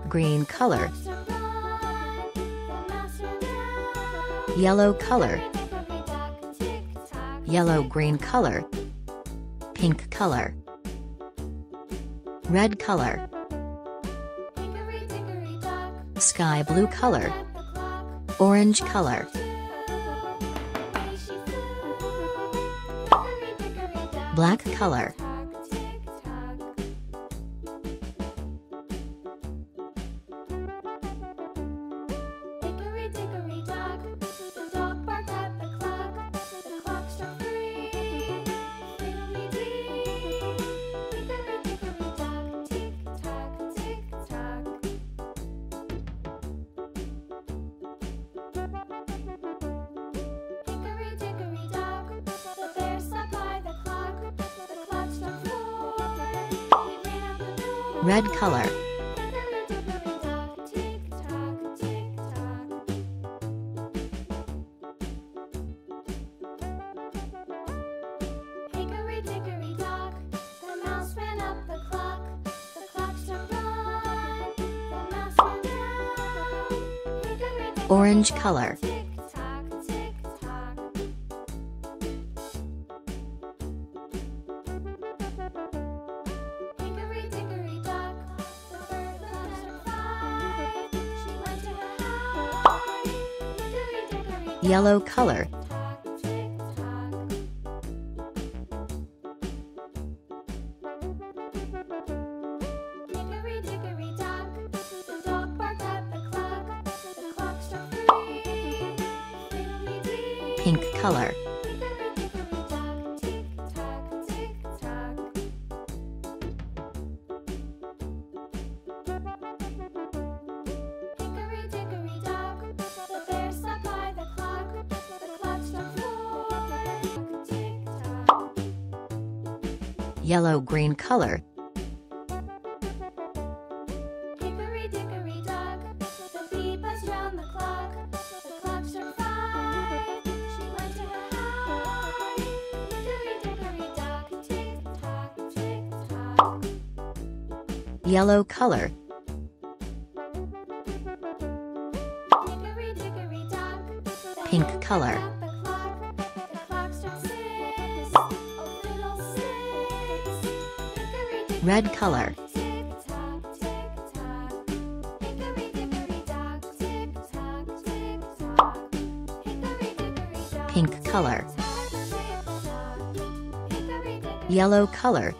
green color, yellow color, yellow-green color, pink color, red color, sky blue color, orange color, black color, red color, orange color, yellow color, pink color, yellow-green color, yellow color, pink color, red color, pink color, yellow color,